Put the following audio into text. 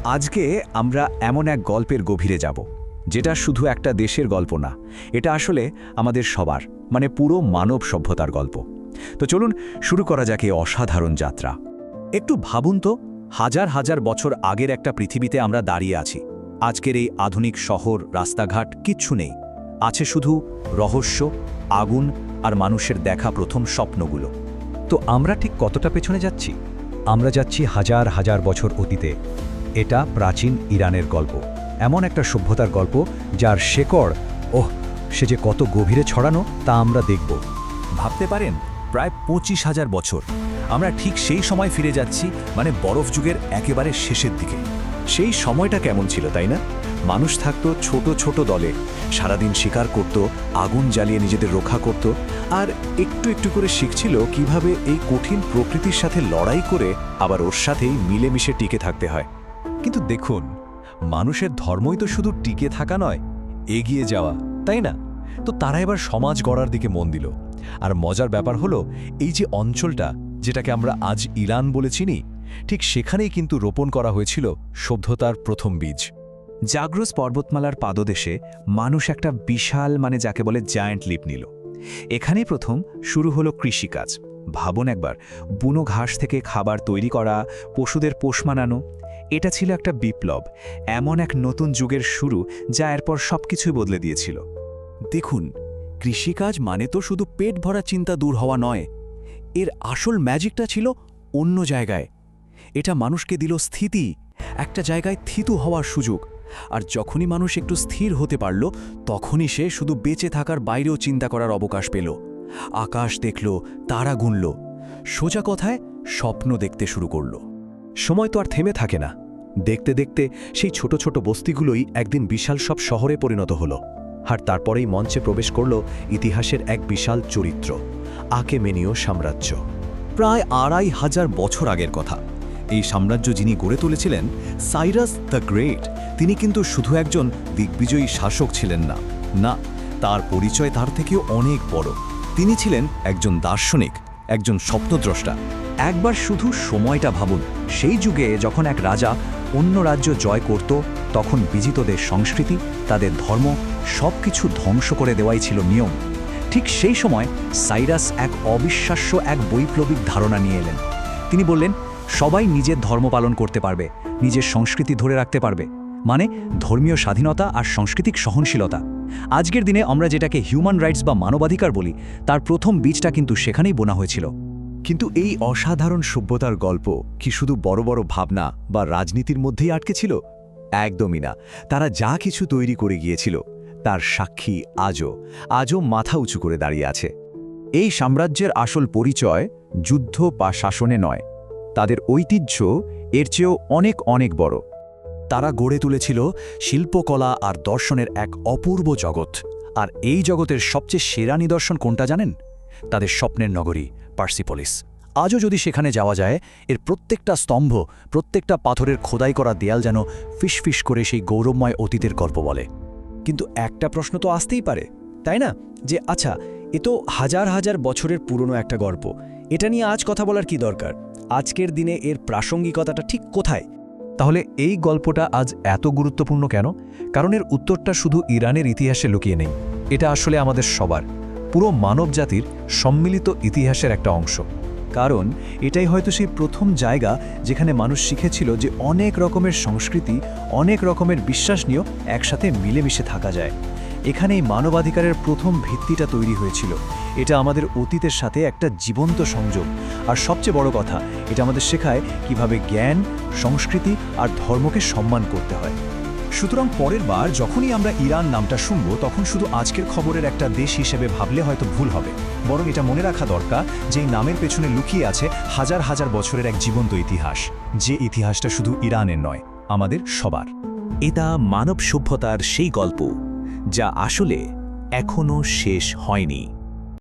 আজকে আমরা এমন এক গল্পের গভীরে যাব যেটা শুধু একটা দেশের গল্প না, এটা আসলে আমাদের সবার মানে পুরো মানব সভ্যতার গল্প। তো চলুন শুরু করা যাক এই অসাধারণ যাত্রা। একটু ভাবুন তো, হাজার হাজার বছর আগের একটা পৃথিবীতে আমরা দাঁড়িয়ে আছি। আজকের এই আধুনিক শহর, রাস্তাঘাট কিচ্ছু নেই, আছে শুধু রহস্য, আগুন আর মানুষের দেখা প্রথম স্বপ্নগুলো। তো আমরা ঠিক কতটা পেছনে যাচ্ছি? আমরা যাচ্ছি হাজার হাজার বছর অতীতে। এটা প্রাচীন ইরানের গল্প, এমন একটা সভ্যতার গল্প যার শেকড় সে যে কত গভীরে ছড়ানো তা আমরা দেখব। ভাবতে পারেন, প্রায় 25,000 বছর আমরা ঠিক সেই সময় ফিরে যাচ্ছি, মানে বরফ যুগের একেবারে শেষের দিকে। সেই সময়টা কেমন ছিল তাই না? মানুষ থাকতো ছোট ছোট দলে, সারাদিন শিকার করত, আগুন জ্বালিয়ে নিজেদের রক্ষা করত, আর একটু একটু করে শিখছিল কিভাবে এই কঠিন প্রকৃতির সাথে লড়াই করে আবার ওর সাথেই মিলেমিশে টিকে থাকতে হয়। কিন্তু দেখুন, মানুষের ধর্মই তো শুধু টিকে থাকা নয়, এগিয়ে যাওয়া, তাই না? তো তারা এবার সমাজ গড়ার দিকে মন দিল। আর মজার ব্যাপার হলো, এই যে অঞ্চলটা যেটাকে আমরা আজ ইরান বলে চিনি, ঠিক সেখানেই কিন্তু রোপণ করা হয়েছিল সভ্যতার প্রথম বীজ। জাগ্রস পর্বতমালার পাদদেশে মানুষ একটা বিশাল, মানে যাকে বলে জায়ান্ট লিপ নিল। এখানেই প্রথম শুরু হলো কৃষিকাজ। ভাবুন একবার, বুনো ঘাস থেকে খাবার তৈরি করা, পশুদের পোষ মানানো। এটা ছিল একটা বিপ্লব, এমন এক নতুন যুগের শুরু যা এরপর সবকিছুই বদলে দিয়েছিল। দেখুন, কৃষিকাজ মানে তো শুধু পেট ভরা চিন্তা দূর হওয়া নয়, এর আসল ম্যাজিকটা ছিল অন্য জায়গায়। এটা মানুষকে দিল স্থিতি, একটা জায়গায় থিতু হওয়ার সুযোগ। আর যখনই মানুষ একটু স্থির হতে পারল, তখনই সে শুধু বেঁচে থাকার বাইরেও চিন্তা করার অবকাশ পেল। আকাশ দেখল, তারা গুনল, সোজা কথায় স্বপ্ন দেখতে শুরু করল। সময় তো আর থেমে থাকে না। দেখতে দেখতে সেই ছোট ছোট বস্তিগুলোই একদিন বিশাল সব শহরে পরিণত হলো। আর তারপরেই মঞ্চে প্রবেশ করল ইতিহাসের এক বিশাল চরিত্র, আকেমেনীয় সাম্রাজ্য। প্রায় 2500 বছর আগের কথা। এই সাম্রাজ্য যিনি গড়ে তুলেছিলেন, সাইরাস দ্য গ্রেট, তিনি কিন্তু শুধু একজন দিগ্বিজয়ী শাসক ছিলেন না। না, তার পরিচয় তার থেকেও অনেক বড়। তিনি ছিলেন একজন দার্শনিক, একজন স্বপ্নদ্রষ্টা। একবার শুধু সময়টা ভাবুন, সেই যুগে যখন এক রাজা অন্য রাজ্য জয় করত, তখন বিজিতদের সংস্কৃতি, তাদের ধর্ম সবকিছু ধ্বংস করে দেওয়াই ছিল নিয়ম। ঠিক সেই সময় সাইরাস এক অবিশ্বাস্য এক বৈপ্লবিক ধারণা নিয়ে এলেন। তিনি বললেন, সবাই নিজের ধর্ম পালন করতে পারবে, নিজের সংস্কৃতি ধরে রাখতে পারবে, মানে ধর্মীয় স্বাধীনতা আর সাংস্কৃতিক সহনশীলতা। আজকের দিনে আমরা যেটাকে হিউম্যান রাইটস বা মানবাধিকার বলি, তার প্রথম বীজটা কিন্তু সেখানেই বোনা হয়েছিল। কিন্তু এই অসাধারণ সভ্যতার গল্প কি শুধু বড় বড় ভাবনা বা রাজনীতির মধ্যেই আটকে ছিল? একদমই না। তারা যা কিছু তৈরি করে গিয়েছিল, তার সাক্ষী আজও মাথা উঁচু করে দাঁড়িয়ে আছে। এই সাম্রাজ্যের আসল পরিচয় যুদ্ধ বা শাসনে নয়, তাদের ঐতিহ্য এর চেয়েও অনেক অনেক বড়। তারা গড়ে তুলেছিল শিল্পকলা আর দর্শনের এক অপূর্ব জগৎ। আর এই জগতের সবচেয়ে সেরা নিদর্শন কোনটা জানেন? তাদের স্বপ্নের নগরী পার্সিপোলিস। আজও যদি সেখানে যাওয়া যায়, এর প্রত্যেকটা স্তম্ভ, প্রত্যেকটা পাথরের খোদাই করা দেয়াল যেন ফিসফিস করে সেই গৌরবময় অতীতের গল্প বলে। কিন্তু একটা প্রশ্ন তো আসতেই পারে, তাই না, যে আচ্ছা, এ তো হাজার হাজার বছরের পুরনো একটা গল্প, এটা নিয়ে আজ কথা বলার কি দরকার? আজকের দিনে এর প্রাসঙ্গিকতাটা ঠিক কোথায়? তাহলে এই গল্পটা আজ এত গুরুত্বপূর্ণ কেন? কারণ এর উত্তরটা শুধু ইরানের ইতিহাসে লুকিয়ে নেই, এটা আসলে আমাদের সবার, পুরো মানব জাতির সম্মিলিত ইতিহাসের একটা অংশ। কারণ এটাই হয়তো সেই প্রথম জায়গা যেখানে মানুষ শিখেছিল যে অনেক রকমের সংস্কৃতি, অনেক রকমের বিশ্বাস নিয়েও একসাথে মিলেমিশে থাকা যায়। এখানেই মানবাধিকারের প্রথম ভিত্তিটা তৈরি হয়েছিল। এটা আমাদের অতীতের সাথে একটা জীবন্ত সংযোগ। আর সবচেয়ে বড় কথা, এটা আমাদের শেখায় কিভাবে জ্ঞান, সংস্কৃতি আর ধর্মকে সম্মান করতে হয়। সুতরাং পরের বার যখনই আমরা ইরান নামটা শুনব, তখন শুধু আজকের খবরের একটা দেশ হিসেবে ভাবলে হয়তো ভুল হবে। বরং এটা মনে রাখা দরকার যে এই নামের পেছনে লুকিয়ে আছে হাজার হাজার বছরের এক জীবন্ত ইতিহাস, যে ইতিহাসটা শুধু ইরানের নয়, আমাদের সবার। এটা মানব সভ্যতার সেই গল্প যা আসলে এখনো শেষ হয়নি।